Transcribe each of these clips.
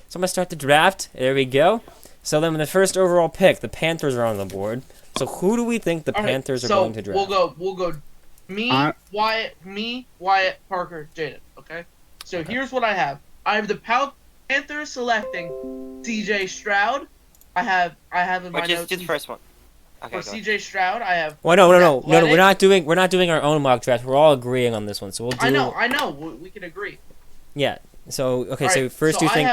So I'm gonna start the draft. There we go. So then, with the first overall pick, the Panthers are on the board. So who do we think the Panthers are going to draft? We'll go. Wyatt, Parker, Jaden. Okay. So here's what I have. I have the Panthers selecting C.J. Stroud. I have in my Which is notes. just the first one. Okay, For C.J. Stroud, I have. Well, no. We're not doing our own mock draft. We're all agreeing on this one. So we'll do. I know. We can agree. Yeah. So okay. All So right, first, you think?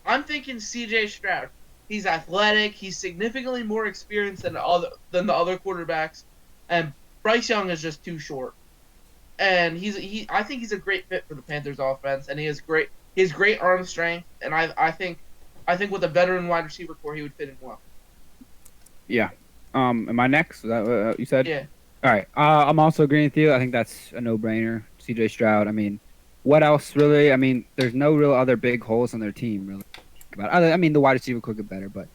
I'm thinking C.J. Stroud. He's athletic. He's significantly more experienced than the other quarterbacks, and Bryce Young is just too short. And I think he's a great fit for the Panthers offense, and he has great arm strength, and I think with a veteran wide receiver core, he would fit in well. Yeah. Am I next? Is that what you said? Yeah. All right. I'm also agreeing with you. I think that's a no-brainer. C.J. Stroud. I mean, what else really? I mean, there's no real other big holes on their team really. I mean, the wide receiver could get better, but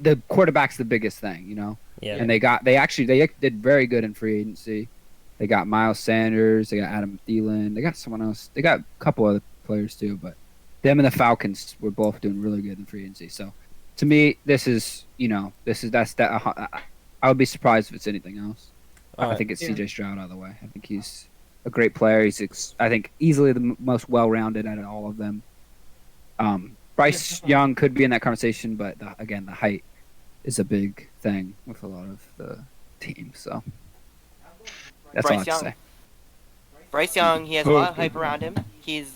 the quarterback's the biggest thing, you know. Yeah. And they did very good in free agency. They got Miles Sanders. They got Adam Thielen. They got someone else. They got a couple other players too, but them and the Falcons were both doing really good in free agency. So, to me, that's that. I would be surprised if it's anything else. I think it's C.J. Stroud all the way. I think he's a great player. He's I think easily the most well-rounded out of all of them. Bryce Young could be in that conversation, but again, the height is a big thing with a lot of the teams. So that's all I have to say. Bryce Young, he has a lot of hype around him. He's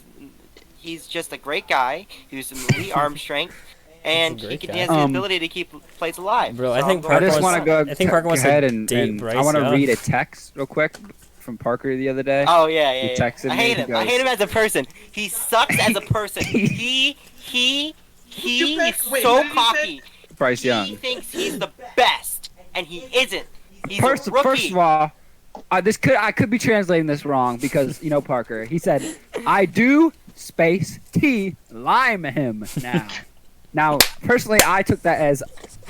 just a great guy. He's an elite arm strength, and he has the ability to keep plays alive. Bro, so I think Parker wants to date Bryce. I want to read a text real quick from Parker the other day. Oh yeah. He texted me. I hate him. Goes, I hate him as a person. He sucks as a person. He's so cocky. Bryce Young. He thinks he's the best, and he isn't. He's a rookie. First of all, I could be translating this wrong because Parker. He said, "I do space T lime him now." Now, personally, I took that as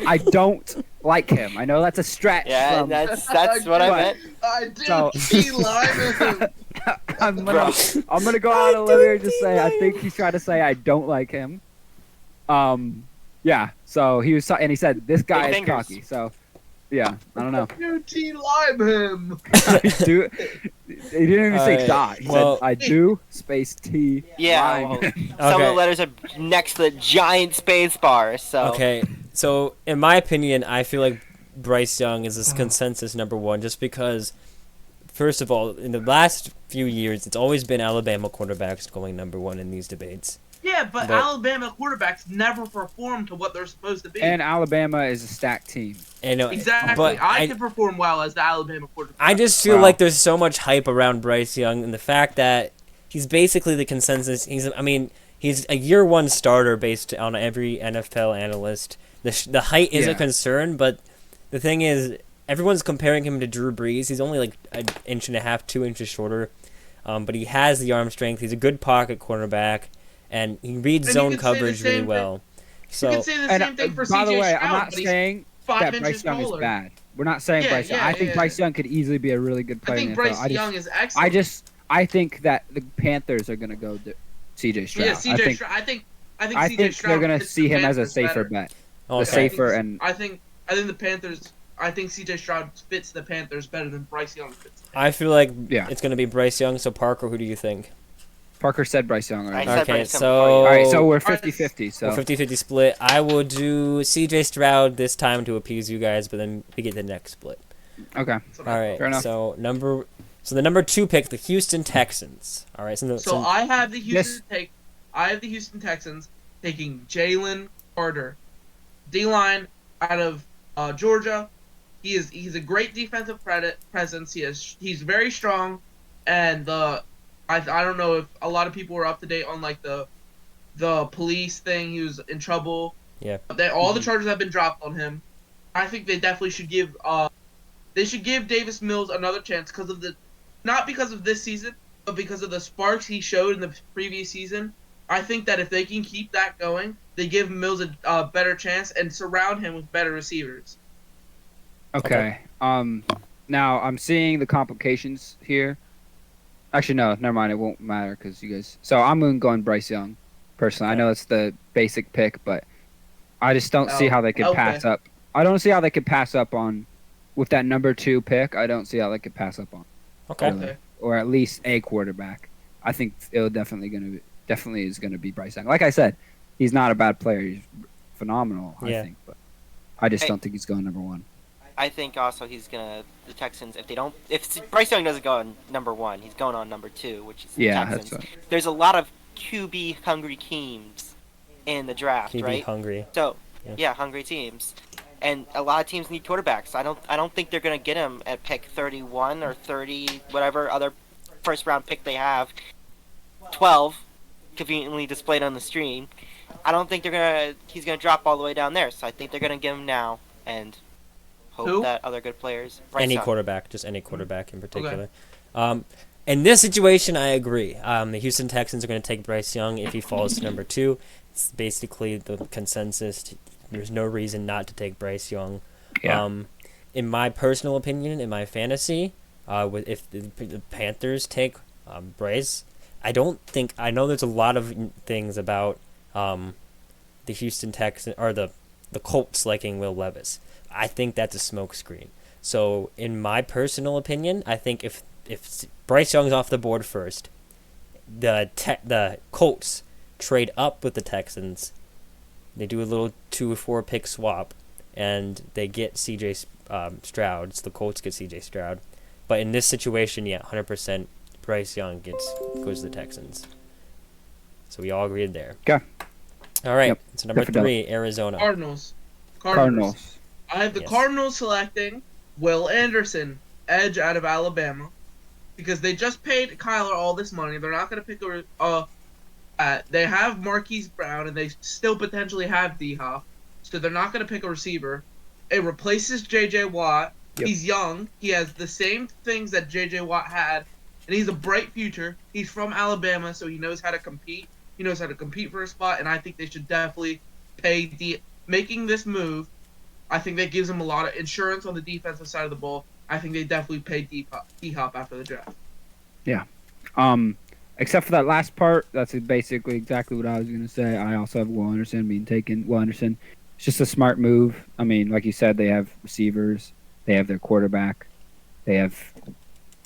I don't like him. I know that's a stretch. Yeah, that's what I meant. I do T lime him. I'm gonna go out on a limb here and just say I think he's trying to say I don't like him. Yeah. So he said this guy is cocky. So yeah, I don't know. You T lime him. He didn't even say dot. He said I do space T. Yeah. Well, some of the letters are next to the giant space bar. So okay. So in my opinion, I feel like Bryce Young is this consensus number one, just because. First of all, in the last few years, it's always been Alabama quarterbacks going number one in these debates. Yeah, but Alabama quarterbacks never perform to what they're supposed to be. And Alabama is a stacked team. Exactly. But I could perform well as the Alabama quarterback. I just feel like there's so much hype around Bryce Young, and the fact that he's basically the consensus. He's a year one starter based on every NFL analyst. The height is a concern, but the thing is, everyone's comparing him to Drew Brees. He's only like an inch and a half, 2 inches shorter, but he has the arm strength. He's a good pocket cornerback, and he reads zone coverage really well. So you can say the same thing for by C.J. the way, Stroud, I'm not saying that Bryce Young is bad. We're not saying Bryce Young. I think Bryce Young could easily be a really good player. I think Bryce Young is excellent. I think that the Panthers are going to go C.J. Stroud. Yeah, C.J. Stroud. I think they're going to see him as a safer bet. I think the Panthers. I think C.J. Stroud fits the Panthers better than Bryce Young fits. I feel like it's going to be Bryce Young. So Parker, who do you think? Parker said Bryce Young. Right? Okay, all right, so we're 50-50. So we're 50-50 split. I will do C.J. Stroud this time to appease you guys, but then we get the next split. Okay. All right. Fair enough. So the number 2 pick, the Houston Texans. All right. So I have the Houston Texans taking Jalen Carter, D-line out of Georgia. He's a great defensive presence. He's very strong, and I don't know if a lot of people were up to date on like the police thing. He was in trouble. Yeah. All the charges have been dropped on him. I think they definitely should give Davis Mills another chance not because of this season, but because of the sparks he showed in the previous season. I think that if they can keep that going, they give Mills a better chance and surround him with better receivers. Okay. Now I'm seeing the complications here. Actually, no, never mind. It won't matter because you guys. So I'm going Bryce Young. Personally, I know it's the basic pick, but I just don't see how they could okay. pass up. I don't see how they could pass up on with that number 2 pick. I don't see how they could pass up on. Okay. Really. Or at least a quarterback. I think it'll definitely is gonna be Bryce Young. Like I said, he's not a bad player. He's phenomenal. I think, but I just don't think he's going number 1. I think also the Texans, if Bryce Young doesn't go on number 1, he's going on number 2, which is the Texans. That's There's a lot of QB hungry teams in the draft, QB right? hungry. So hungry teams, and a lot of teams need quarterbacks. I don't think they're gonna get him at pick 31 or 30, whatever other first round pick they have. 12, conveniently displayed on the screen. I don't think he's gonna drop all the way down there. So I think they're gonna give him now and hope that other good players. Any quarterback, just any quarterback in particular. Okay. In this situation, I agree. The Houston Texans are going to take Bryce Young if he falls to number 2. It's basically the consensus. There's no reason not to take Bryce Young. Yeah. In my personal opinion, in my fantasy, if the Panthers take Bryce, I know there's a lot of things about the Houston Texans or the Colts liking Will Levis. I think that's a smokescreen. So, in my personal opinion, I think if Bryce Young's off the board first, the Colts trade up with the Texans. They do a little 2 or 4 pick swap, and they get C.J. Stroud. So the Colts get C.J. Stroud. But in this situation, 100% Bryce Young goes to the Texans. So we all agreed there. Okay. All right. Yep. So number 3, Arizona. Cardinals. I have the Cardinals selecting Will Anderson, edge out of Alabama, because they just paid Kyler all this money. They're not going to pick they have Marquise Brown, and they still potentially have D-Hop, so they're not going to pick a receiver. It replaces J.J. Watt. Yep. He's young. He has the same things that J.J. Watt had, and he's a bright future. He's from Alabama, so he knows how to compete. He knows how to compete for a spot, and I think they should definitely pay making this move. I think that gives them a lot of insurance on the defensive side of the ball. I think they definitely pay D-Hop after the draft. Yeah. Except for that last part, that's basically exactly what I was going to say. I also have Will Anderson being taken. Will Anderson, it's just a smart move. I mean, like you said, they have receivers. They have their quarterback. They have,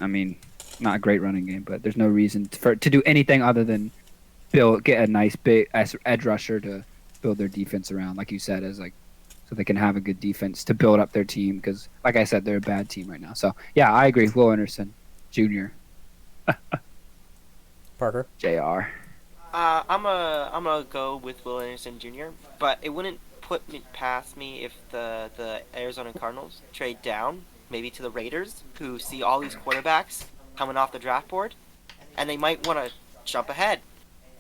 not a great running game, but there's no reason to do anything other than get a nice big edge rusher to build their defense around, like you said, so they can have a good defense to build up their team. Because, like I said, they're a bad team right now. So, yeah, I agree. Will Anderson Jr. Parker. JR. I'm gonna go with Will Anderson Jr., but it wouldn't put me past me if the Arizona Cardinals trade down, maybe to the Raiders, who see all these quarterbacks coming off the draft board, and they might want to jump ahead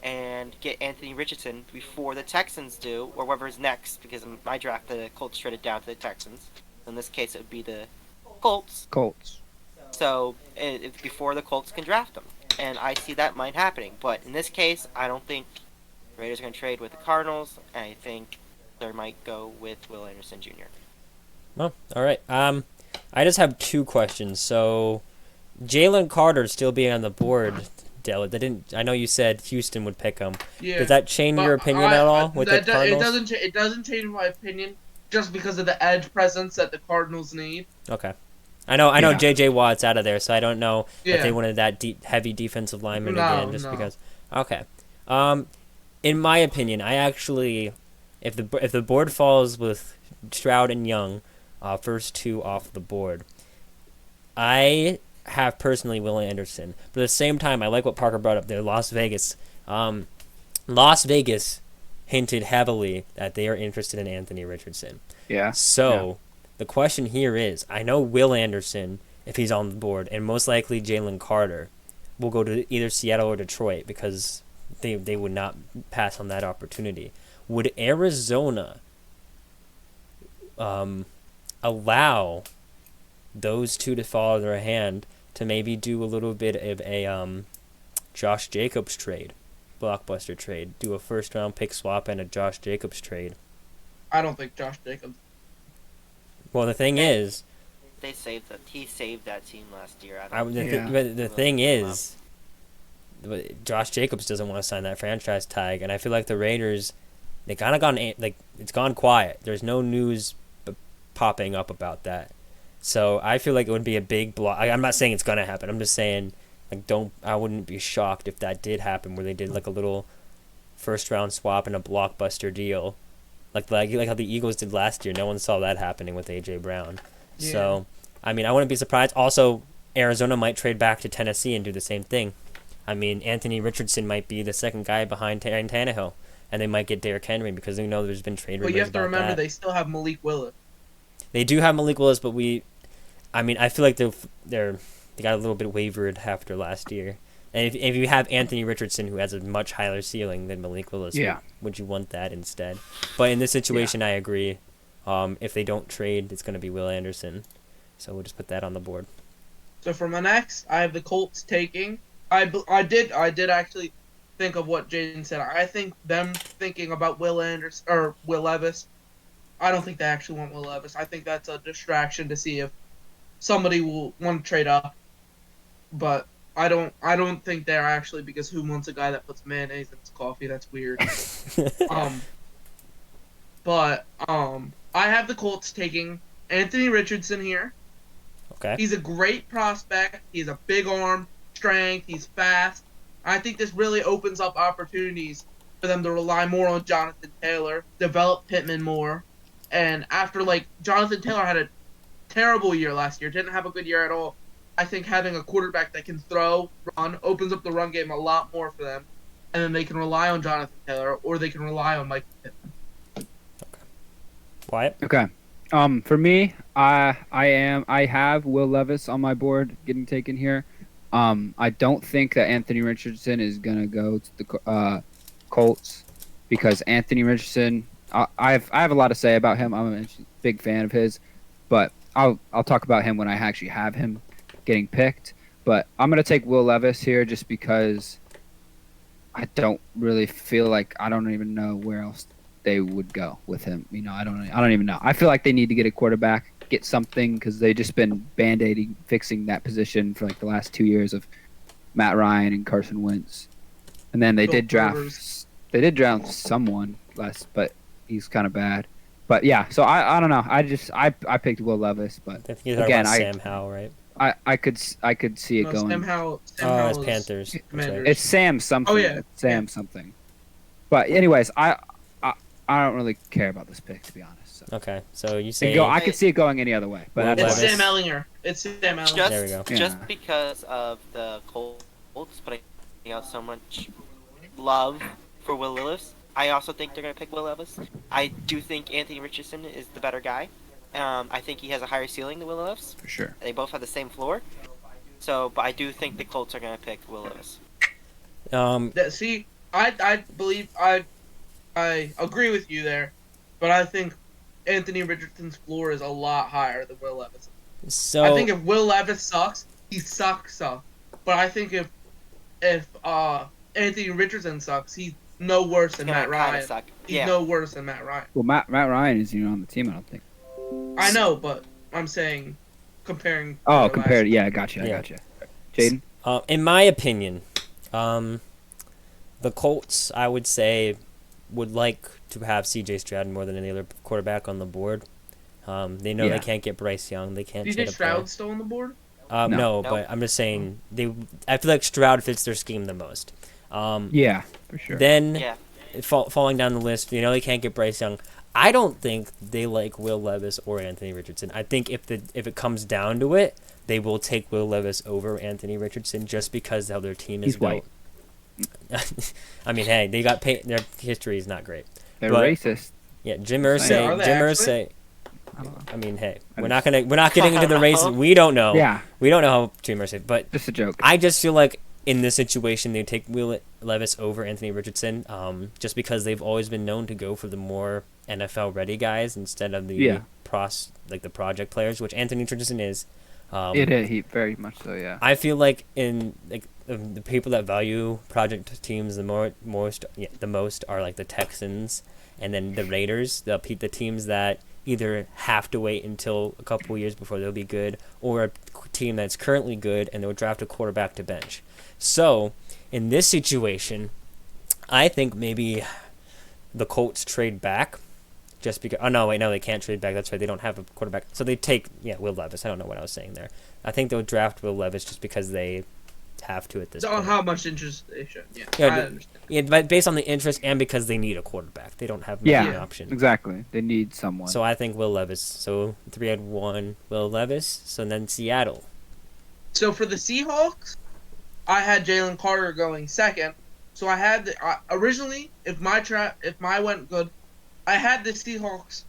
and get Anthony Richardson before the Texans do, or whoever's next, because in my draft, the Colts traded down to the Texans. In this case, it would be the Colts. So, before the Colts can draft them. And I see that might happening. But in this case, I don't think the Raiders are going to trade with the Cardinals. And I think they might go with Will Anderson Jr. Well, all right. I just have 2 questions. So, Jalen Carter still being on the board, Dale. I know you said Houston would pick him. Yeah, does that change your opinion at all with the Cardinals? It doesn't change my opinion just because of the edge presence that the Cardinals need. Okay. I know J.J. Watt's out of there, so I don't know if they wanted that heavy defensive lineman again because. Okay. In my opinion, I actually, if the board falls with Stroud and Young, first 2 off the board, I have personally Will Anderson, but at the same time, I like what Parker brought up there. Las Vegas hinted heavily that they are interested in Anthony Richardson. Yeah. So. The question here is, I know Will Anderson, if he's on the board, and most likely Jalen Carter, will go to either Seattle or Detroit because they would not pass on that opportunity. Would Arizona allow those 2 to fall in their hand to maybe do a little bit of a Josh Jacobs trade, blockbuster trade, do a first-round pick swap and a Josh Jacobs trade? I don't think Josh Jacobs. Well, the thing is, he saved that team last year. The thing is, Josh Jacobs doesn't want to sign that franchise tag, and I feel like the Raiders, they kind of gone like it's gone quiet. There's no news popping up about that, so I feel like it would be a big block. I'm not saying it's gonna happen. I'm just saying I wouldn't be shocked if that did happen, where they did like a little first round swap and a blockbuster deal, like how the Eagles did last year. No one saw that happening with AJ Brown. Yeah. So, I mean, I wouldn't be surprised. Also, Arizona might trade back to Tennessee and do the same thing. I mean, Anthony Richardson might be the second guy behind Tannehill, and they might get Derrick Henry because they know there's been trade rumors. But you have to about remember that. they still have Malik Willis. They do have Malik Willis, but I feel like they got a little bit wavered after last year. And if you have Anthony Richardson, who has a much higher ceiling than Malik Willis, would you want that instead? But in this situation, I agree. If they don't trade, it's going to be Will Anderson. So we'll just put that on the board. So for my next, I have the Colts taking. I did actually think of what Jaden said. I think them thinking about Will Anderson or Will Levis. I don't think they actually want Will Levis. I think that's a distraction to see if somebody will want to trade up. But I don't think they're actually, because who wants a guy that puts mayonnaise in his coffee? That's weird. I have the Colts taking Anthony Richardson here. Okay. He's a great prospect. He's a big arm, strength. He's fast. I think this really opens up opportunities for them to rely more on Jonathan Taylor, develop Pittman more. And after, Jonathan Taylor had a terrible year last year, didn't have a good year at all. I think having a quarterback that can throw, run, opens up the run game a lot more for them. And then they can rely on Jonathan Taylor, or they can rely on Mike Pittman. Wyatt? Okay. For me, I have Will Levis on my board getting taken here. I don't think that Anthony Richardson is gonna go to the Colts because Anthony Richardson. I have a lot to say about him. I'm a big fan of his, but I'll talk about him when I actually have him getting picked. But I'm gonna take Will Levis here just because I don't really feel like I don't even know where else they would go with him. I don't even know. I feel like they need to get a quarterback, get something, because they've just been band-aiding, fixing that position for the last 2 years of Matt Ryan and Carson Wentz. And then they did draft someone last, but he's kind of bad. But yeah, so I don't know. I picked Will Levis, but I think you're talking about Sam Howell, right? I could see it going. Sam Howell it's Panthers. Commanders. It's Sam something. Oh yeah, it's Sam something. But anyways, I don't really care about this pick, to be honest. So. Okay, so you say I could see it going any other way, but it's Sam Ellinger. It's Sam Ellinger. There we go. Just because of the Colts putting out so much love for Will Levis, I also think they're going to pick Will Levis. I do think Anthony Richardson is the better guy. I think he has a higher ceiling than Will Levis. For sure. They both have the same floor. So, but I do think the Colts are going to pick Will Levis. See, I believe I agree with you there, but I think Anthony Richardson's floor is a lot higher than Will Levis. So I think if Will Levis sucks, he sucks. But I think if Anthony Richardson sucks, he's no worse than Matt Ryan. He's no worse than Matt Ryan. Well, Matt Ryan isn't even on the team, I don't think. I know, but I'm saying comparing. Oh, compared. Yeah, I got you. Jaden? In my opinion, the Colts, I would say, would like to have C.J. Stroud more than any other quarterback on the board. They know they can't get Bryce Young. They can't. C.J. Stroud still on the board? No, but I'm just saying I feel like Stroud fits their scheme the most. Yeah, for sure. Then, falling down the list, they can't get Bryce Young. I don't think they like Will Levis or Anthony Richardson. I think if it comes down to it, they will take Will Levis over Anthony Richardson just because how their team is built. I mean, hey, they got their history is not great. They're racist. Yeah, Jim Irsay. I mean, hey, we're not getting into the race. We don't know. Yeah, we don't know how Jim Irsay, but just a joke. I just feel like in this situation they take Will Levis over Anthony Richardson, just because they've always been known to go for the more NFL ready guys instead of the the project players, which Anthony Richardson is. He very much so. Yeah. I feel like in the people that value project teams the most are like the Texans and then the Raiders. The teams that either have to wait until a couple years before they'll be good, or a team that's currently good and they'll draft a quarterback to bench. So in this situation, I think maybe the Colts trade back. Just because, oh no, wait, no, they can't trade back. That's right, they don't have a quarterback. So they take, Will Levis. I don't know what I was saying there. I think they'll draft Will Levis just because they have to at this point. On how much interest they should. Yeah, Yeah, I understand. Yeah, but based on the interest and because they need a quarterback, they don't have many options. Exactly. They need someone. So I think Will Levis. So 3 had 1 Will Levis. So then Seattle. So for the Seahawks, I had Jalen Carter going second. So I had originally, if my went good, I had the Seahawks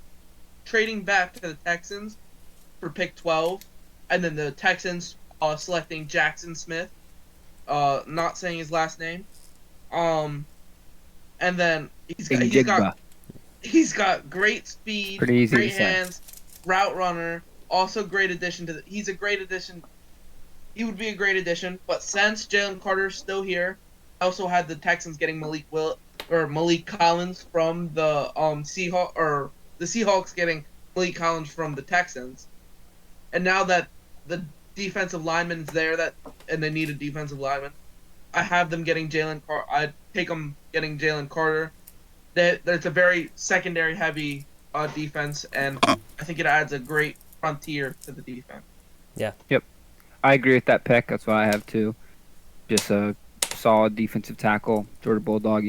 trading back to the Texans for pick 12, and then the Texans selecting Jackson Smith, not saying his last name, and then he's got great speed, great hands, route runner, also great addition he's a great addition. He would be a great addition, but since Jalen Carter's still here, I also had the Texans getting Malik Collins from the the Seahawks getting Malik Collins from the Texans. And now that the defensive lineman's there and they need a defensive lineman, I have them getting Jalen Carter. I take them getting Jalen Carter. That's a very secondary heavy defense, and I think it adds a great frontier to the defense. Yeah. Yep. I agree with that pick. That's what I have too. Just a solid defensive tackle, Georgia Bulldog.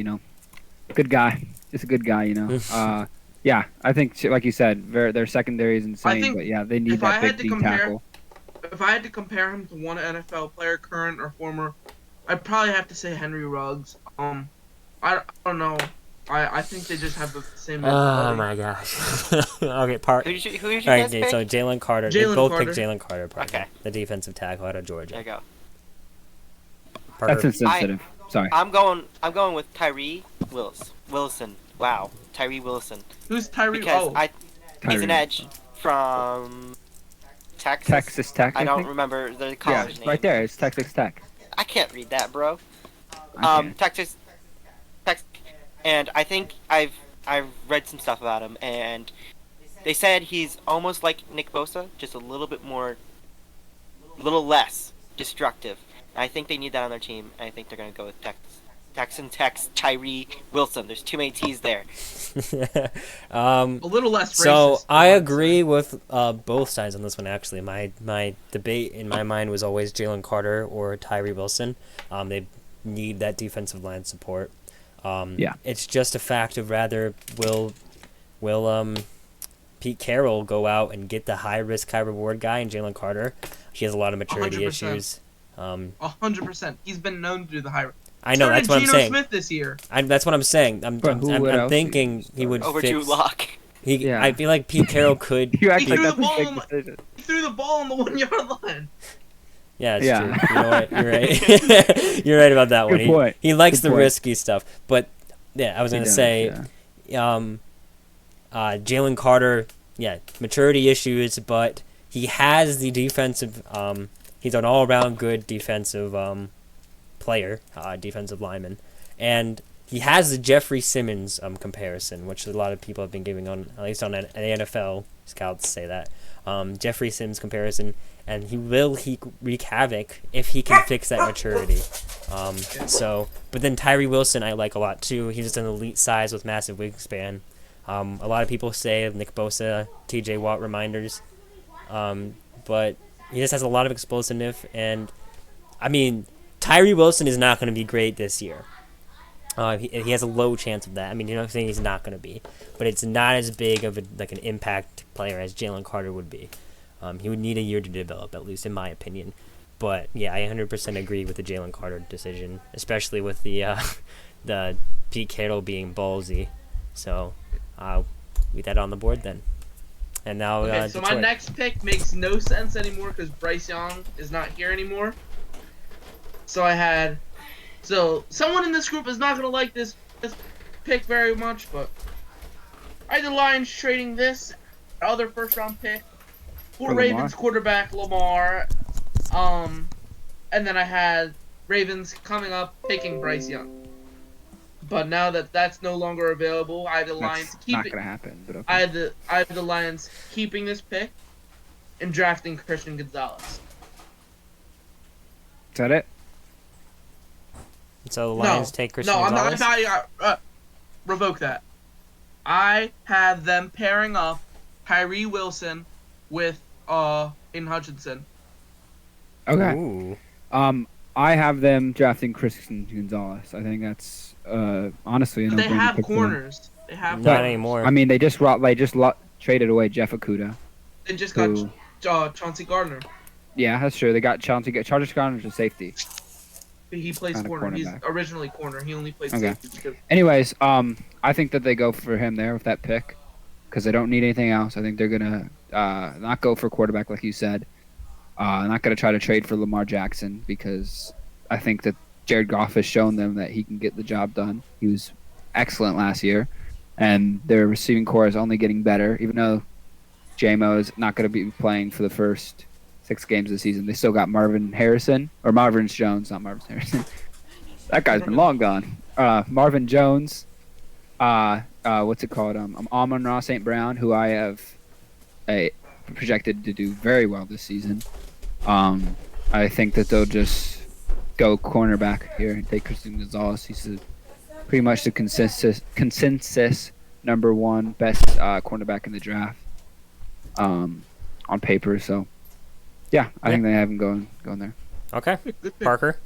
Good guy. Just a good guy. Yeah, I think like you said, their secondary is insane. But yeah, they need that big D tackle. If I had to compare him to one NFL player, current or former, I'd probably have to say Henry Ruggs. I don't know. I think they just have the same mentality. Oh my gosh. Okay, Who did you Alright, guys pick? so Jalen Carter. They both picked Jalen Carter, Parker. Okay. The defensive tackle out of Georgia. There you go. Parker. That's insensitive. Sorry. I'm going with Tyree Wilson. Wow, Tyree Wilson. Who's Tyree? Because he's an edge from Texas. Texas Tech. I don't remember the college name. Right there. It's Texas Tech. I can't read that, bro. Texas, and I think I've read some stuff about him, and they said he's almost like Nick Bosa, just a little little less destructive. And I think they need that on their team, and I think they're gonna go with Tyree Wilson. There's too many T's there. A little less racist. So I agree with both sides on this one. Actually, my debate in my mind was always Jalen Carter or Tyree Wilson. They need that defensive line support. It's just a fact of rather will Pete Carroll go out and get the high risk, high reward guy in Jalen Carter. He has a lot of maturity 100%. Issues. 100%. He's been known to do the high risk. I know, that's what I'm saying. Smith this year. That's what I'm saying. I'm thinking he would Over fix. Drew Lock. I feel like Pete Carroll could. He threw the ball on the 1 yard line. Yeah, it's true. You know what? You're right. You're right about that Good one. Point. He likes Good the point. risky stuff. But yeah, I was gonna say, Jalen Carter, maturity issues, but he has the defensive. He's an all-around good defensive player, defensive lineman, and he has the Jeffrey Simmons comparison, which a lot of people have been giving on, at least on the NFL scouts say that Jeffrey Simmons comparison, and he wreak havoc if he can fix that maturity. But then Tyree Wilson I like a lot too. He's just an elite size with massive wingspan. A lot of people say Nick Bosa, T.J. Watt reminders, but he just has a lot of explosiveness, and I mean, Tyree Wilson is not going to be great this year. He has a low chance of that. I mean, you're not saying he's not going to be, but it's not as big of an impact player as Jalen Carter would be. He would need a year to develop, at least in my opinion. But yeah, I 100% agree with the Jalen Carter decision, especially with the Pete Carroll being ballsy. So leave that on the board then. And now, so my next pick makes no sense anymore because Bryce Young is not here anymore. So someone in this group is not gonna like this pick very much, but I had the Lions trading this other first round pick for Ravens quarterback Lamar, and then I had Ravens coming up picking Bryce Young. But now that that's no longer available, I have the Lions keeping. Not gonna happen, but okay. I have the Lions keeping this pick and drafting Christian Gonzalez. Is that it? So the Lions take Christian No, I'm Gonzalez? not. Revoke that. I have them pairing up Tyree Wilson with Aiden Hutchinson. Okay. Ooh. I have them drafting Christian Gonzalez. I think that's honestly a But they no-brainer have pick for them. corners. They have Not corners. anymore. I mean, they just traded away Jeff Okuda. They just Who- got Chauncey Gardner. Yeah, that's true. They got Chargers Gardner to safety. He plays Kinda corner. He's cornerback. originally corner. He only plays Okay. safety because Anyways, I think that they go for him there with that pick because they don't need anything else. I think they're gonna not go for quarterback like you said. Not gonna try to trade for Lamar Jackson because I think that Jared Goff has shown them that he can get the job done. He was excellent last year, and their receiving core is only getting better. Even though JMO is not going to be playing for the first 6 games of the season, they still got Marvin Jones, not Marvin Harrison. That guy's been long gone. Marvin Jones. What's it called? Amon-Ra St. Brown, who I have projected to do very well this season. I think that they'll just go cornerback here and take Christian Gonzalez. He's pretty much the consensus number 1 best cornerback in the draft on paper. So, yeah, I think they have him going there. Okay. good pick. Parker?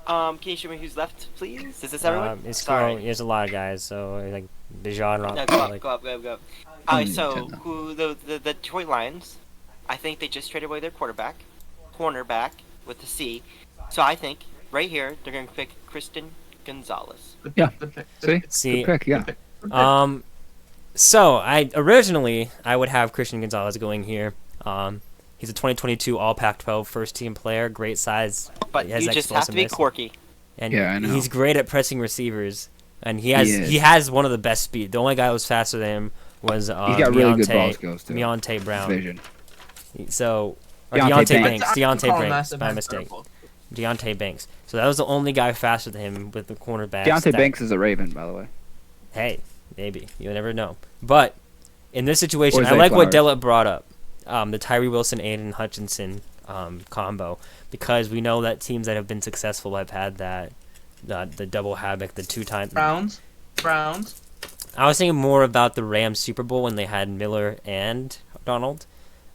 Can you show me who's left, please? Is this everyone? Sorry. There's a lot of guys, so like Bijan. No, go up. Alright, so the Detroit Lions, I think they just traded away their cornerback with the C. So I think right here they're going to pick Christian Gonzalez. Good pick. See, Good pick, yeah. Good pick. So I would have Christian Gonzalez going here. He's a 2022 All Pac-12 first-team player, great size. But he has you just have to be explosiveness, quirky. and Yeah, I know. he's great at pressing receivers. And he is. has one of the best speed. The only guy who was faster than him was He's got really good ball skills too. Deontay Brown. Vision. So Deontay Banks. Let's Deontay call him Banks. massive My head mistake. curveball. Deontay Banks. So that was the only guy faster than him with the cornerbacks. Deontay Banks is a Raven, by the way. Hey, maybe. You never know. But in this situation, Or I Zay like what Flowers. Dellett brought up. The Tyree Wilson, Aiden Hutchinson combo. Because we know that teams that have been successful have had that, the double havoc, the 2-time. Browns. I was thinking more about the Rams Super Bowl when they had Miller and Donald.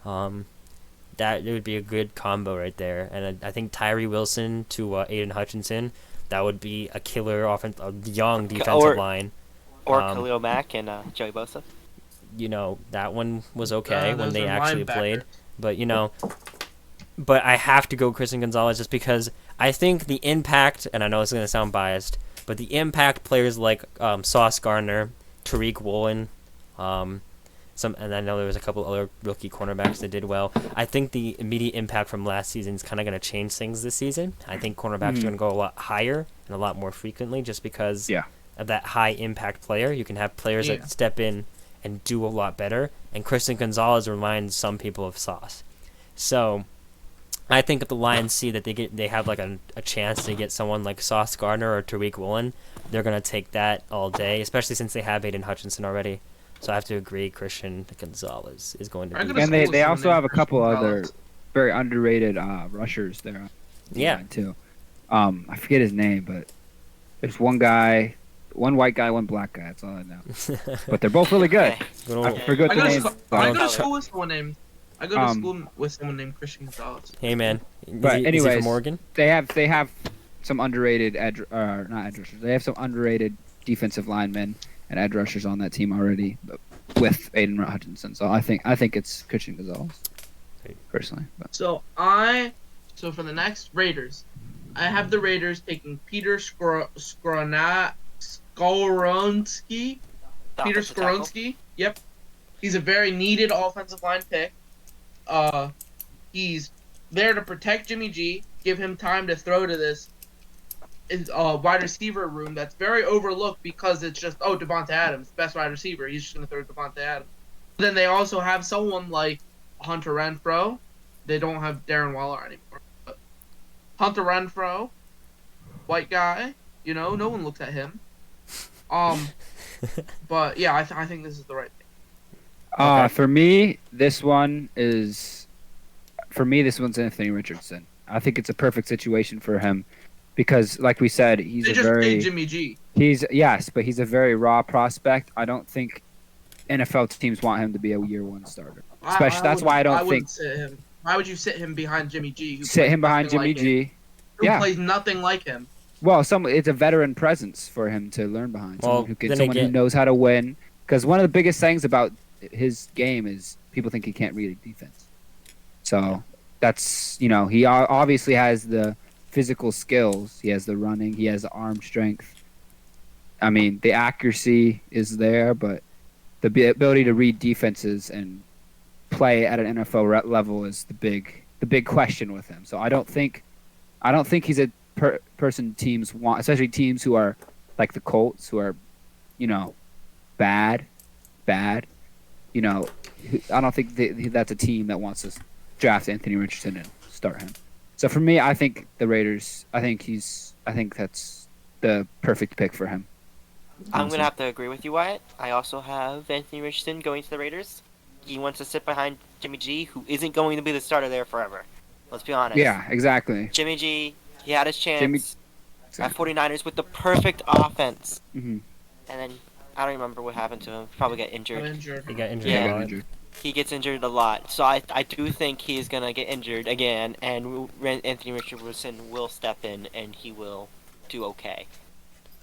That it would be a good combo right there. And I think Tyree Wilson to Aiden Hutchinson, that would be a killer a young defensive line. Or Khalil Mack and Joey Bosa. You know, that one was okay when Those they are actually linebackers. played. But, but I have to go Christian Gonzalez just because I think the impact, and I know it's going to sound biased, but the impact players like Sauce Gardner, Tariq Woolen, and I know there was a couple other rookie cornerbacks that did well. I think the immediate impact from last season is kind of going to change things this season. I think cornerbacks are going to go a lot higher and a lot more frequently just because of that high impact player. You can have players that step in and do a lot better, and Christian Gonzalez reminds some people of Sauce. So I think if the Lions see that they have like a chance to get someone like Sauce Gardner or Tariq Woolen, they're going to take that all day, especially since they have Aiden Hutchinson already. So I have to agree Christian Gonzalez is going to be. And they also have a couple other very underrated rushers there. Yeah. Too. I forget his name, but there's one guy, one white guy, one black guy. That's all I know. But they're both really good. Okay. I forgot the names. I go to school with someone named. Christian Gonzalez. Hey man, But is he anyways, from Oregon? They have some underrated not edge rushers. They have some underrated defensive linemen and edge rushers on that team already with Aiden Hutchinson. So I think it's Christian Gonzalez personally. But. So for the next Raiders, I have the Raiders taking Peter Skoronski. Peter Skoronski. Yep. He's a very needed offensive line pick. He's there to protect Jimmy G, give him time to throw to this wide receiver room that's very overlooked because it's just, Devonta Adams, best wide receiver. He's just going to throw to Devonta Adams. Then they also have someone like Hunter Renfrow. They don't have Darren Waller anymore. But Hunter Renfrow, white guy, no one looks at him. But yeah, I think this is the right thing. Okay. For me, this one's Anthony Richardson. I think it's a perfect situation for him. because, like we said, They he's a just paid very Jimmy G. but he's a very raw prospect. I don't think NFL teams want him to be a year one starter. Especially that's why I don't think wouldn't sit him. Why would you sit him behind Jimmy G? sit him behind Jimmy G. Who plays nothing like him? Well, it's a veteran presence for him to learn behind. Well, Someone who knows how to win. Because one of the biggest things about his game is people think he can't read a defense. So that's he obviously has the physical skills. He has the running. He has the arm strength. I mean, the accuracy is there, but the ability to read defenses and play at an NFL level is the big question with him. So I don't think he's a person teams want, especially teams who are like the Colts, who are, bad. I don't think that's a team that wants to draft Anthony Richardson and start him. So for me, I think the Raiders. I think that's the perfect pick for him. I'm gonna have to agree with you, Wyatt. I also have Anthony Richardson going to the Raiders. He wants to sit behind Jimmy G, who isn't going to be the starter there forever. Let's be honest. Yeah, exactly. Jimmy G, he had his chance at 49ers with the perfect offense. Mm-hmm. And then, I don't remember what happened to him. Probably got injured. He got injured. Yeah. a Got lot. injured. He gets injured a lot. So I do think he's going to get injured again, and Anthony Richardson will step in, and he will do okay.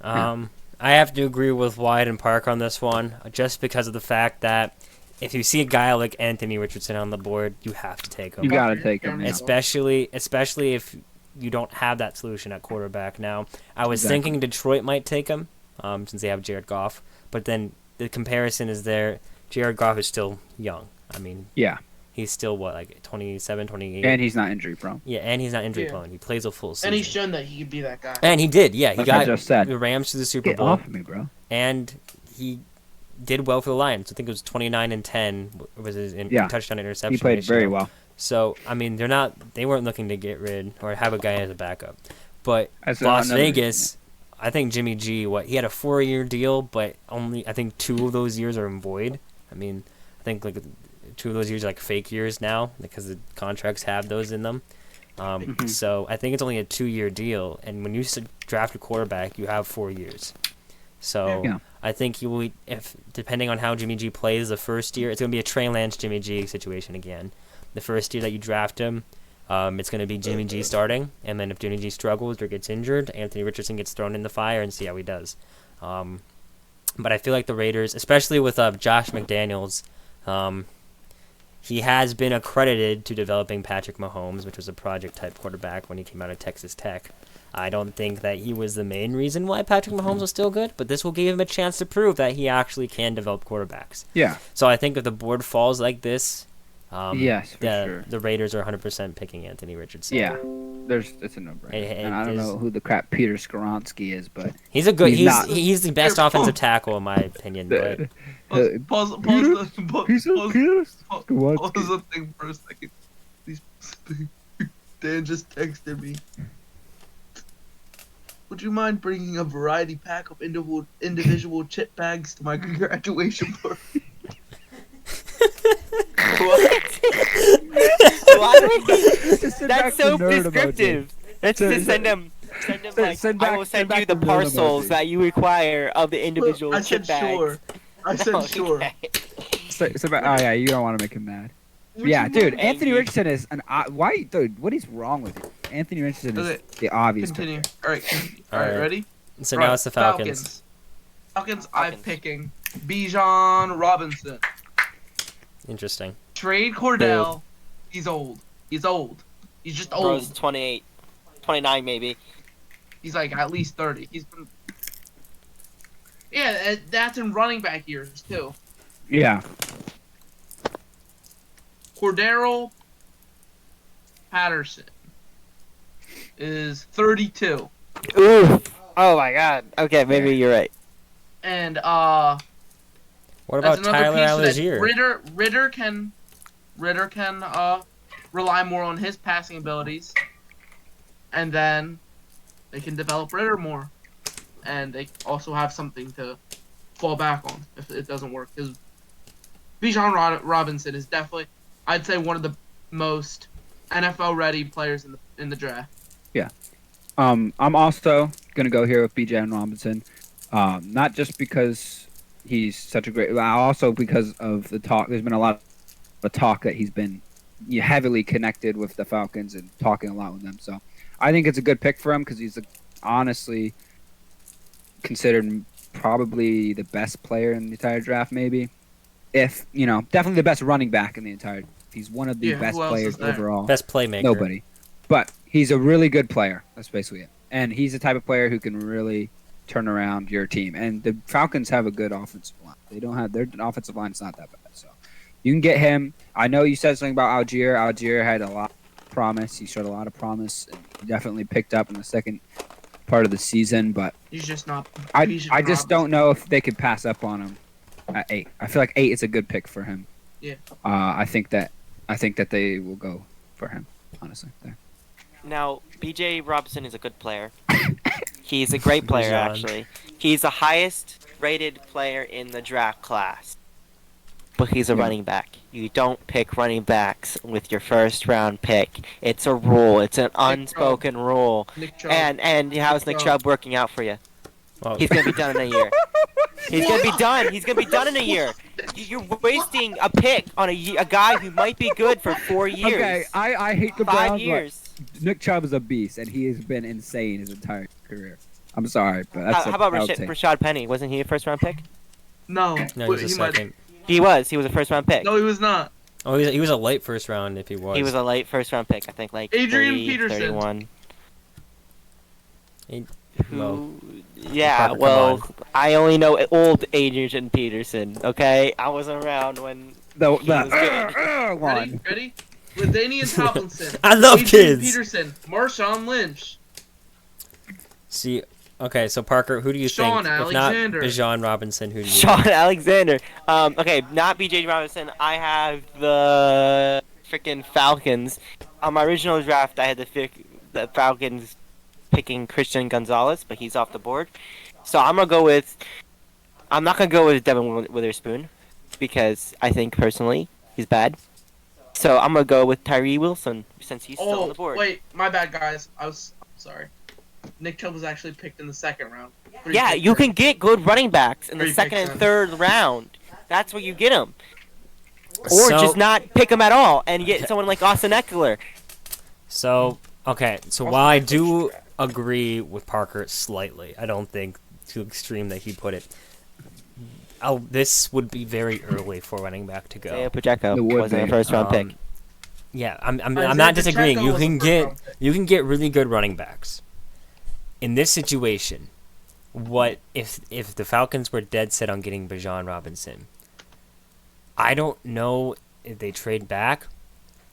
I have to agree with Wyatt and Parker on this one, just because of the fact that if you see a guy like Anthony Richardson on the board, you have to take him. You gotta take him. Yeah. Especially if you don't have that solution at quarterback now. I was thinking Detroit might take him, since they have Jared Goff, but then the comparison is there. Jared Goff is still young. I mean, yeah, he's still like 27, 28. And he's not injury prone. Yeah, and he's not injury prone. He plays a full season. And he's shown that he could be that guy. And he did. Yeah, he Like got I just said. the Rams to the Super Get Bowl. off of me, bro. And he did well for the Lions. I think it was 29-10 was his touchdown interception. He played ratio. very well. So I mean, they weren't looking to get rid or have a guy as a backup. But As Las another- Vegas, I think Jimmy G, he had a 4-year deal, but only I think 2 of those years are in void. I mean, I think like 2 of those years are like fake years now because the contracts have those in them. So I think it's only a 2-year deal, and when you draft a quarterback, you have 4 years. So I think he will, if depending on how Jimmy G plays the first year, it's going to be a Trey Lance Jimmy G situation again. The first year that you draft him, it's going to be Jimmy G starting, and then if Jimmy G struggles or gets injured, Anthony Richardson gets thrown in the fire and see how he does. But I feel like the Raiders, especially with Josh McDaniels, he has been accredited to developing Patrick Mahomes, which was a project-type quarterback when he came out of Texas Tech. I don't think that he was the main reason why Patrick Mahomes was still good, but this will give him a chance to prove that he actually can develop quarterbacks. Yeah. So I think if the board falls like this, yes, for sure. the Raiders are 100% picking Anthony Richardson. Yeah. It's a no-brainer. And I don't know who the crap Peter Skoronski is, but he's a good. not. He's the best offensive tackle in my opinion. But Pause the thing for a second. Dan just texted me. Would you mind bringing a variety pack of individual chip bags to my graduation party? That's so prescriptive. Let's just send them I will send you the parcels that you require of the individual chip bags. I said sure. Yeah, you don't want to make him mad. Yeah, dude, Anthony Richardson is why, dude? What is wrong with you? Anthony Richardson is the obvious. Continue. All right, ready? So now it's the Falcons. Falcons. I'm picking Bijan Robinson. Interesting. Trade Cordell. He's old. He's just old. Bro's 28, 29 maybe. He's like at least 30. Yeah, that's in running back years too. Yeah. Cordero Patterson is 32. Ooh. Oh my God. Okay, maybe you're right. And what about Tyler Algier? Ritter can rely more on his passing abilities, and then they can develop Ritter more, and they also have something to fall back on if it doesn't work. Because Bijan Robinson is definitely, I'd say, one of the most NFL ready players in the draft. Yeah. I'm also gonna go here with BJ and Robinson, not just because he's such a great, also because of the talk. There's been a lot of talk that he's been heavily connected with the Falcons and talking a lot with them. So I think it's a good pick for him because he's honestly considered probably the best player in the entire draft, maybe. If definitely the best running back in the entire. He's one of the best players overall. Best playmaker. Nobody. But he's a really good player. That's basically it. And he's the type of player who can really turn around your team. And the Falcons have a good offensive line. They don't have their offensive line is not that bad. So you can get him. I know you said something about Algier. Algier had a lot of promise. He showed a lot of promise. And he definitely picked up in the second part of the season. But he's just not. I just don't know if they could pass up on him at 8. I feel like 8 is a good pick for him. Yeah. I think that they will go for him. Honestly, there. Now, B.J. Robinson is a good player. He's a great player, actually. He's the highest rated player in the draft class. But he's a running back. You don't pick running backs with your first round pick. It's a rule. It's an unspoken rule. And how's Nick Chubb working out for you? Well, He's gonna be done in a year. He's gonna be done. He's gonna be done in a year. You're wasting a pick on a guy who might be good for 4 years. Okay, I hate the 5 Browns. years. Nick Chubb is a beast, and he has been insane his entire career. I'm sorry, but that's How about Rashad Penny? Wasn't he a first round pick? No. no, he was a second. He was. He was a first round pick. No, he was not. Oh, he was a late first round if he was. He was a late first round pick. I think like Adrian 30, Peterson. 31. Well, Yeah, Parker, come well, on. I only know old Adrian Peterson. Okay, I wasn't around when. The He was good. one. Ready? LaDainian Tomlinson. I love Adrian kids. Peterson. Marshawn Lynch. See, okay, so Parker, who do you Sean think? Alexander. If not Bijan Robinson, who do you Sean Alexander. Okay, not B.J. Robinson. I have the freaking Falcons. On my original draft, I had the Falcons picking Christian Gonzalez, but he's off the board. So I'm not gonna go with Devin Witherspoon because I think personally he's bad. So I'm gonna go with Tyree Wilson since he's still on the board. Wait, my bad, guys. I'm sorry. Nick Chubb was actually picked in the second round. Yeah, you can get good running backs in the Three second picks and in. third round. That's where you get them. Or So- just not pick them at all and get someone like Austin Eckler. So, okay, so while I do agree with Parker slightly, I don't think to the extreme that he put it. This would be very early for running back to Isaiah go. Pacheco It would wasn't a be. first round pick. Yeah, I'm Isaiah not disagreeing. Pacheco You was a can first-round get pick. you can get really good running backs. In this situation, what if the Falcons were dead set on getting Bijan Robinson? I don't know if they trade back,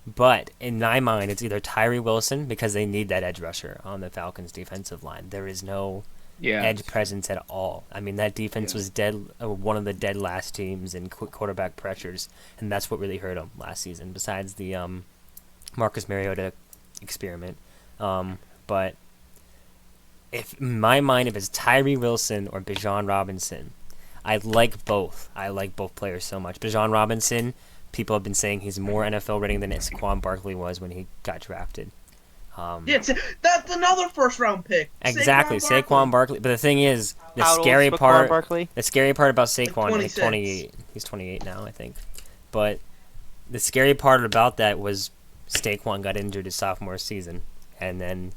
but in my mind, it's either Tyree Wilson because they need that edge rusher on the Falcons' defensive line. There is no edge presence at all. I mean, that defense was dead, one of the dead last teams in quarterback pressures, and that's what really hurt them last season. Besides the Marcus Mariota experiment, but if in my mind, if it's Tyree Wilson or Bijan Robinson, I like both. I like both players so much. Bijan Robinson, people have been saying he's more NFL ready than Saquon Barkley was when he got drafted. Yeah, that's another first round pick. Exactly, Saquon Barkley. But the thing is, the How old scary is Saquon part. Barkley? The scary part about Saquon, he's 26. 28. He's 28 now, I think. But the scary part about that was Saquon got injured his sophomore season, and then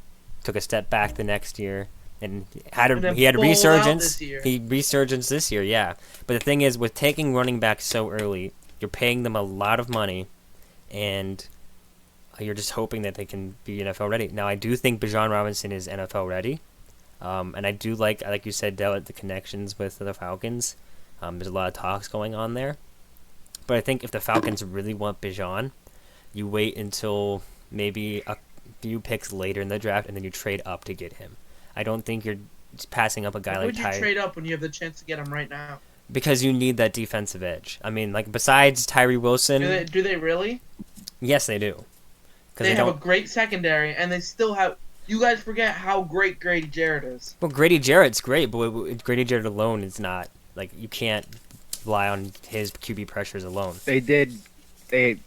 took a step back the next year, and he had a resurgence. He resurgence this year, yeah. But the thing is, with taking running back so early, you're paying them a lot of money, and you're just hoping that they can be NFL ready. Now, I do think Bijan Robinson is NFL ready, and I do like you said, Dell, the connections with the Falcons. There's a lot of talks going on there. But I think if the Falcons really want Bijan, you wait until maybe a few picks later in the draft, and then you trade up to get him. I don't think you're just passing up a guy Why like would you trade up when you have the chance to get him right now? because you need that defensive edge. I mean, like, besides Tyree Wilson, Do they really? yes, they do. They have a great secondary, and they still have. You guys forget how great Grady Jarrett is. Well, Grady Jarrett's great, but Grady Jarrett alone is not, like, you can't rely on his QB pressures alone. They did beat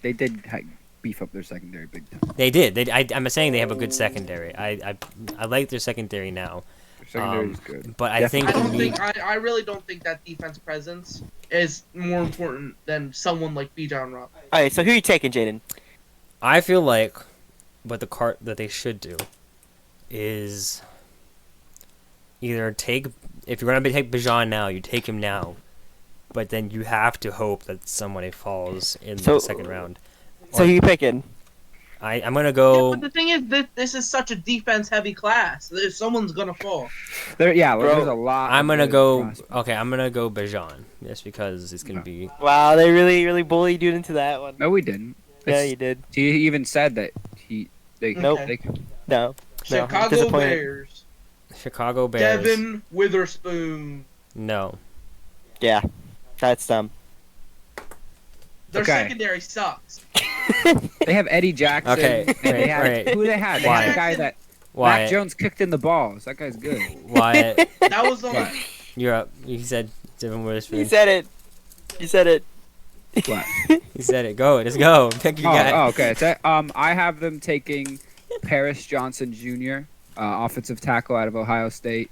beef up their secondary big time. They did. I'm saying they have a good secondary. I like their secondary now. Their secondary is good. But I think I really don't think that defense presence is more important than someone like Bijan Rob. All right, so who are you taking, Jaden? I feel like what that they should do is either take, if you're gonna take Bijan now, you take him now, but then you have to hope that somebody falls in the second round. So who you picking? I'm gonna go. Yeah, but the thing is, this is such a defense-heavy class. Someone's gonna fall. There's a lot. I'm gonna go. Okay, I'm gonna go Bijan just because it's gonna be. Wow, they really bullied you into that one. No, we didn't. Yeah, you did. He even said that Nope. No. Chicago Bears. Chicago Bears. Devin Witherspoon. No. Yeah, that's dumb. Their secondary sucks. They have Eddie Jackson. Okay, Who they had? They had a guy that Mac Jones kicked in the balls. That guy's good. Wyatt. That was the You're up. You said Devin Witherspoon. You said it. What? You said it. Go. Just go. Pick your guy. Oh, okay. So, I have them taking Paris Johnson Jr., offensive tackle out of Ohio State.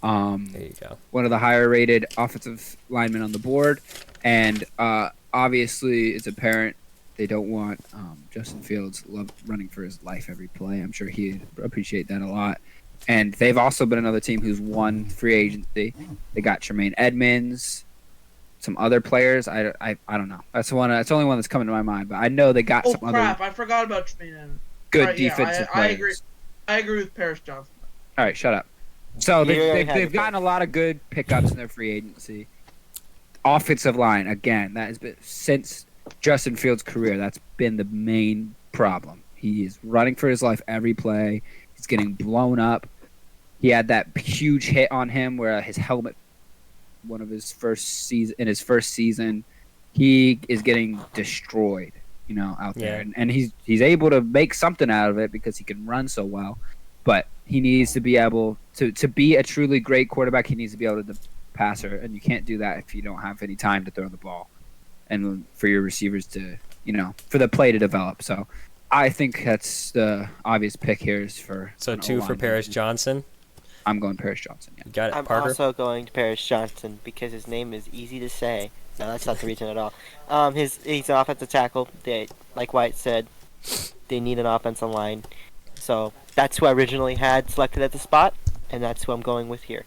There you go. One of the higher-rated offensive linemen on the board, and obviously, it's apparent they don't want Justin Fields running for his life every play. I'm sure he'd appreciate that a lot. And they've also been another team who's won free agency. They got Tremaine Edmonds, some other players. I don't know. That's the only one that's coming to my mind. But I know they got some other. Oh crap! I forgot about Tremaine Edmonds. Good defensive players. I agree with Paris Johnson. All right, shut up. So they've gotten a lot of good pickups in their free agency. Offensive line, again, that has been since Justin Fields' career. That's been the main problem. He is running for his life every play. He's getting blown up. He had that huge hit on him where his helmet, one of his first season, he is getting destroyed. Out there, and he's able to make something out of it because he can run so well. But he needs to be able to be a truly great quarterback. He needs to be able to passer, and you can't do that if you don't have any time to throw the ball, and for your receivers to, for the play to develop. So, I think that's the obvious pick here is for. So 2 for Paris Johnson. I'm going Paris Johnson. Yeah. You got it, I'm Parker? also going to Paris Johnson because his name is easy to say. No, that's not the reason at all. He's an offensive tackle. They, like White said, they need an offensive line. So that's who I originally had selected at the spot, and that's who I'm going with here.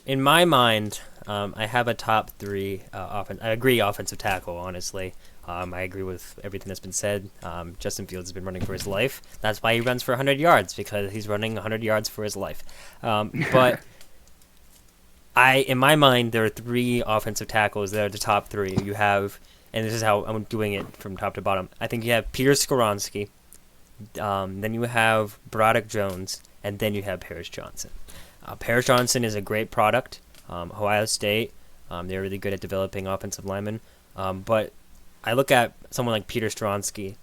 In my mind, I have a top 3 I agree offensive tackle, honestly. I agree with everything that's been said. Justin Fields has been running for his life. That's why he runs for 100 yards, because he's running 100 yards for his life. But in my mind, there are 3 offensive tackles that are the top 3. You have, and this is how I'm doing it from top to bottom. I think you have Peter Skoronski, then you have Broderick Jones, and then you have Paris Johnson. Paris Johnson is a great product. Ohio State, they're really good at developing offensive linemen. But I look at someone like Peter Skoronski.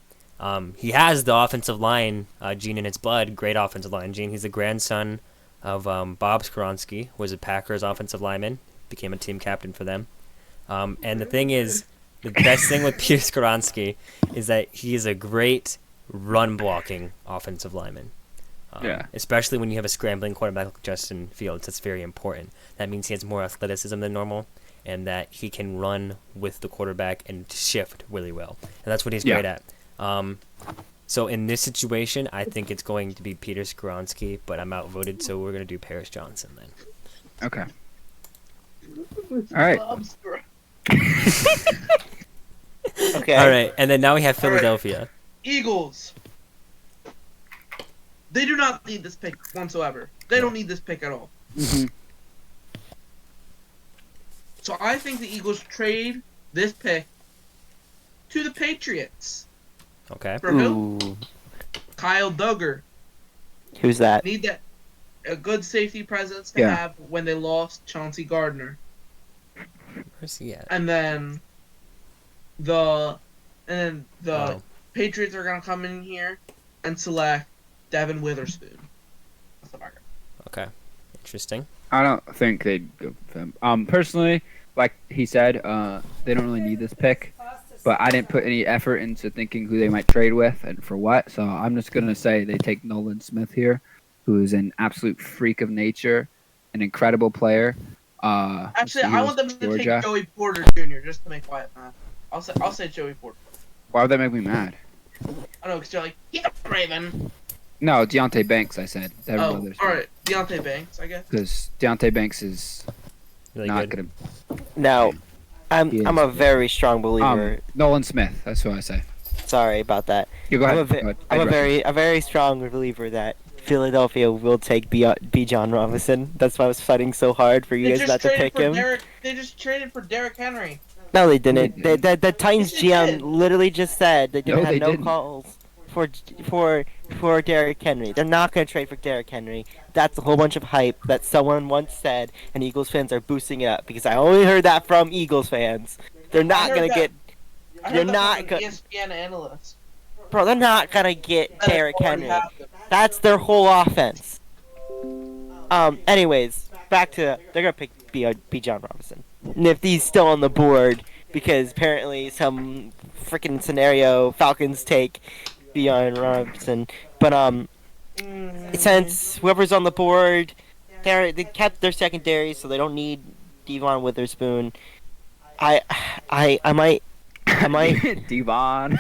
He has the offensive line gene in his blood, great offensive line gene. He's the grandson of Bob Skoronski, who was a Packers offensive lineman, became a team captain for them. And the thing is, the best thing with Peter Skoronski is that he is a great run-blocking offensive lineman. Especially when you have a scrambling quarterback like Justin Fields, that's very important. That means he has more athleticism than normal, and that he can run with the quarterback and shift really well. And that's what he's great at. So in this situation, I think it's going to be Peter Skoronski, but I'm outvoted, so we're going to do Paris Johnson then. Okay. All right. Okay. All right, and then now we have Philadelphia. Right. Eagles. They do not need this pick whatsoever. They don't need this pick at all. Mm-hmm. So I think the Eagles trade this pick to the Patriots. Okay. For who? Kyle Duggar. Who's that? Need that a good safety presence to have when they lost Chauncey Gardner. Where's he at? And then the Patriots are gonna come in here and select Devin Witherspoon. That's what I got. Okay. Interesting. I don't think they'd go for him. Personally, like he said, they don't really need this pick. but I didn't put any effort into thinking who they might trade with and for what. So I'm just gonna say they take Nolan Smith here, who is an absolute freak of nature, an incredible player. Actually, I want them to Georgia. take Joey Porter Jr. just to make Wyatt mad. I'll say Joey Porter. Why would that make me mad? I know, because you're like, yeah, Raven. No, Deontay Banks. I said. Oh, all right, Deontay Banks, I guess. Because Deontay Banks is Really not good. gonna. Now, He I'm is. a very strong believer. Nolan Smith. That's what I say. Sorry about that. You go ahead. I'm a very strong believer that Philadelphia will take Bijan Robinson. That's why I was fighting so hard for you They guys not just to traded pick him. They just traded for Derrick Henry. No, they didn't. They The Titans Yes, they GM did. literally just said they didn't No, have they no didn't. calls for Derrick Henry. They're not going to trade for Derrick Henry. That's a whole bunch of hype that someone once said, and Eagles fans are boosting it up because I only heard that from Eagles fans. They're not heard going to that- get. I You're heard that not from go- an ESPN analyst. Bro, they're not going to get That Derrick already Henry. happened. That's their whole offense. Anyways, back to they're gonna pick B. John Robinson. And if he's still on the board, because apparently some freaking scenario Falcons take John Robinson. But since whoever's on the board, they kept their secondary, so they don't need Devon Witherspoon. I might. Devon.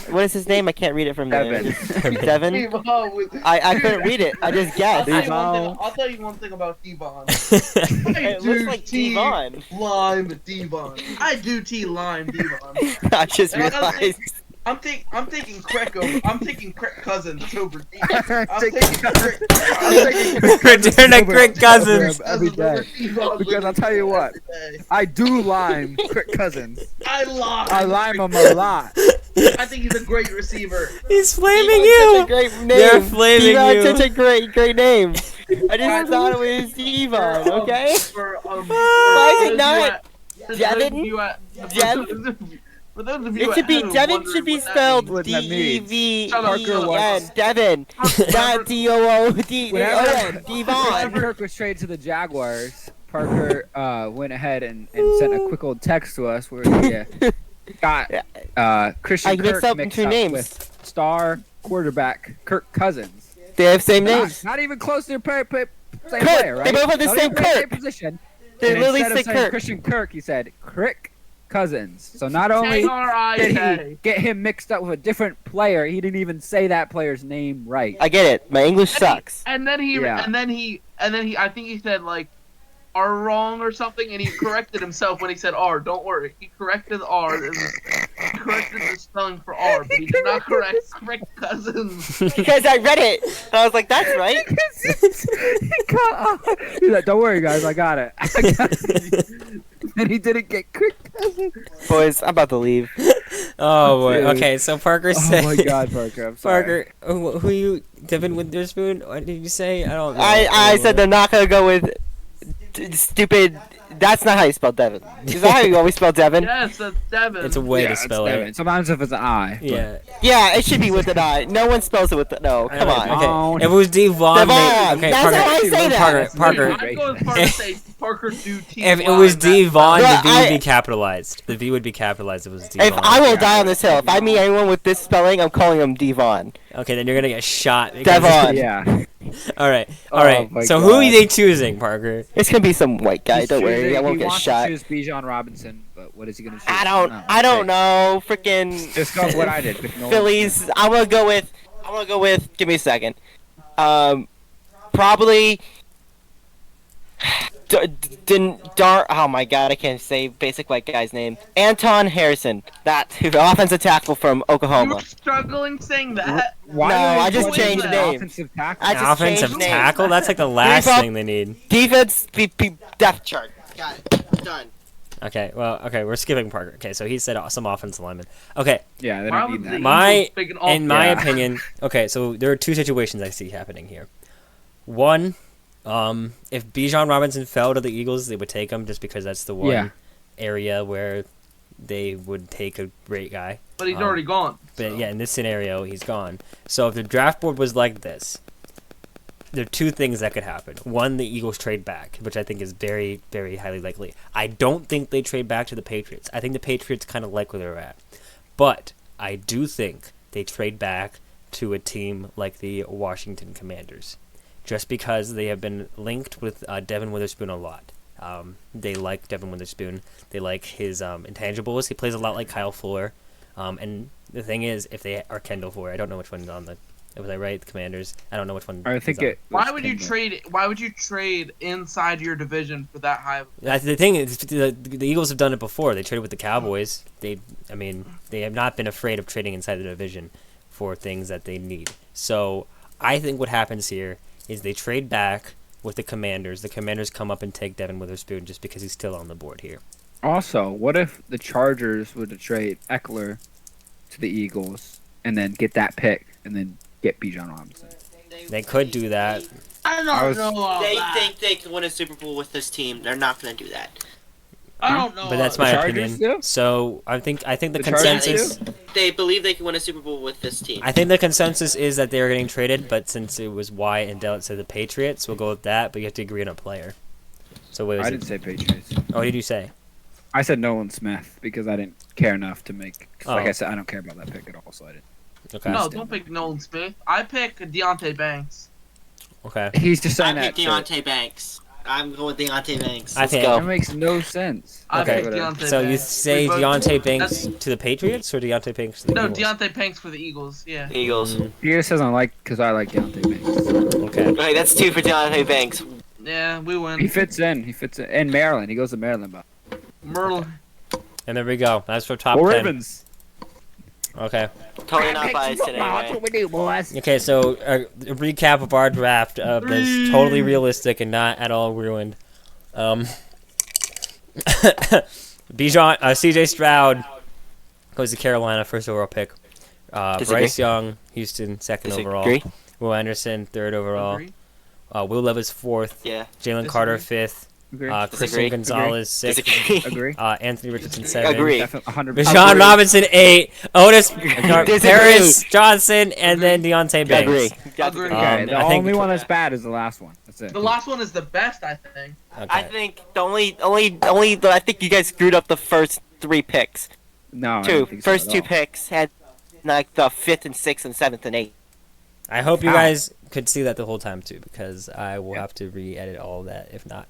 What is his name? I can't read it from Devin. the Devin. Devon with- I couldn't read it. I just guessed. I'll tell you one thing about Devon. It looks like Devon. Lime Devon. I do T lime Devon. I just And I don't realized. I'm taking Crick over. I'm taking Crick Cousins over Devon. I'm I'm taking- taking Crick. Return to Crick Cousins. Every day. Because I'll tell you what, I do lime Crick Cousins. I lime him a lot. I think he's a great receiver. He's flaming Devon's you. such a great name. They're flaming Devon's you. such a great name. I just thought it was Devon, okay? Why is it not Devin? For those of you It should be at home Devin wondering should be what that spelled means, What that means. D-E-V-E-N. Devin, not D-O-O-D-O-N. When Devon. Kirk was traded to the Jaguars, Parker went ahead and sent a quick old text to us where he got Christian I mixed Kirk up mixed two up names. with star quarterback Kirk Cousins. They have same names. Not even close to their same Kirk. player, right? They both have the Not same even the same Kirk. position. They And literally instead of say saying Kirk. Christian Kirk, he said Crick Cousins. So not only did K-R-I-K. he get him mixed up with a different player, he didn't even say that player's name right. I get it. My English sucks. And then he, Yeah. and then he, I think he said like R wrong or something, and he corrected himself when he said R. Don't worry, he corrected R. He corrected the spelling for R, but he did not correct Crick Cousins. Because I read it. And I was like, that's right. He's like, don't worry, guys, I got it. And he didn't get Crick Cousins. Boys, I'm about to leave. Oh boy. Dude. Okay, so Parker Oh said. my God, Parker, I'm sorry. Parker, who you? Devin Witherspoon? What did you say? I don't know. I said they're not going to go with stupid. That's not how you spell Devin. Is that how you always spell Devin? Yes, that's Devin. It's a way Yeah, to it's spell Devin. it. Sometimes if it's an I. but- Yeah. Yeah, it should be with an I. No one spells it with no. Come on. Okay. If it was Devon. Devon, Okay, that's Parker. how I say that. Parker. I'd go as far to say Parker do T. If it was Devon, No, the V would I- be capitalized. The V would be capitalized if it was Devon. If I will die on this hill, if I meet anyone with this spelling, I'm calling him Devon. Okay, then you're gonna get shot. because- Devon. Yeah. All right. Oh All right. my So who are God. they choosing, Parker? It's gonna be some white guy. He's Don't worry, choosing- I won't he get wants shot. to choose Bijan Robinson, but what is he gonna choose? I don't know. Freaking Just go with what I did. Pick Nolan. Phillies. I'm gonna go with. Give me a second. Probably. Oh my God, I can't say basic white guy's name. Anton Harrison, that offensive tackle from Oklahoma. You're struggling saying that. Why No, do they I just put changed an names. Offensive tackle. I just Offensive changed names. tackle? That's like the last up. thing they need. Defense, depth chart. Got it. Done. Okay. Well. Okay. We're skipping Parker. Okay. So he said some offensive lineman. Okay. Yeah, they Why don't would need the that. Eagles pick an In my Yeah. opinion. Okay. So there are two situations I see happening here. One, if Bijan Robinson fell to the Eagles, they would take him just because that's the one Yeah. area where they would take a great guy. But he's already gone. But so. yeah, in this scenario, he's gone. So if the draft board was like this, there are two things that could happen. One, the Eagles trade back, which I think is very, very highly likely. I don't think they trade back to the Patriots. I think the Patriots kind of like where they're at. But I do think they trade back to a team like the Washington Commanders, just because they have been linked with Devin Witherspoon a lot. They like Devin Witherspoon. They like his intangibles. He plays a lot like Kyle Fuller. And the thing is, if they are Kendall Fuller, I don't know which one is on the. Was I right? The Commanders. I don't know which one. I think is on. it. Why would you trade? Why would you trade inside your division for that high? The thing is, the Eagles have done it before. They traded with the Cowboys. They have not been afraid of trading inside the division for things that they need. So I think what happens here is they trade back with the Commanders. The Commanders come up and take Devin Witherspoon just because he's still on the board here. Also, what if the Chargers were to trade Eckler to the Eagles and then get that pick and then get Bijan Robinson? They could do that. I don't know all They that. think they can win a Super Bowl with this team. They're not going to do that. I don't know. But that's The my Chargers opinion. do? So I think the The Chargers consensus. do? They believe they can win a Super Bowl with this team. I think the consensus is that they are getting traded, but since it was Wyatt and Dell said the Patriots, we'll go with that. But you have to agree on a player. So what is I it? didn't say Patriots. Oh, what did you say? I said Nolan Smith because I didn't care enough to make. 'Cause like Oh. I said, I don't care about that pick at all, so I didn't. Okay. No, don't pick Nolan Smith. I pick Deontay Banks. Okay. He's just I saying pick that. Deontay Banks. I'm going with Deontay Banks. I Let's think- go. That makes no sense. I Okay. pick Deontay So you Banks. say We both- Deontay Banks That's- to the Patriots or Deontay Banks to the No, Eagles? Deontay Banks for the Eagles. Yeah. Eagles. He just doesn't like because I like Deontay Banks. Okay. Okay, that's 2 for Deontay Banks. Yeah, we He win. fits in. He fits in Maryland. He goes to Maryland, but Merlin. And there we go. That's for top Go 10. Ravens. Okay. Totally not biased today. That's what we do, boys. Okay, so a recap of our draft that's totally realistic and not at all ruined. Bijan, CJ Stroud goes to Carolina, first overall pick. Disagree. Bryce Young, Houston, second overall. Disagree. Will Anderson, third overall. Agree. Will Levis, fourth. Yeah. Jalen Carter, Disagree. fifth. Agree. Christian Disagree. Gonzalez, sixth. Disagree. Agree. Anthony Richardson, seventh. Agree. Definitely 100%. Bijan Robinson, 8. Otis Disagree. Paris Johnson, and then Deontay Banks. Agree. Agree. Okay, the I think- only one that's bad is the last one. That's it. The last one is the best, I think. Okay. I think the only I think you guys screwed up the first 3 picks. No, I Two don't think so first at 2 all. picks had like the 5th and 6th and 7th and 8th. I hope you How? guys could see that the whole time too, because I will Yeah. have to re-edit all of that if not.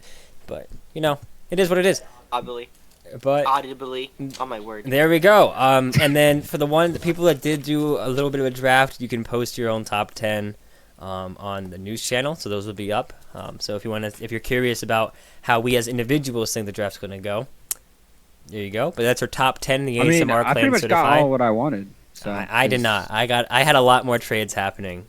But it is what it is. Audibly. But Audibly. Oh my word. there we go. And then for the people that did do a little bit of a draft, you can post your own top 10 on the news channel, so those will be up. So if you're curious about how we as individuals think the draft's going to go, there you go. But that's our top 10, the I mean, ASMR I pretty clan much got certified. all what I wanted. So I did not. I had a lot more trades happening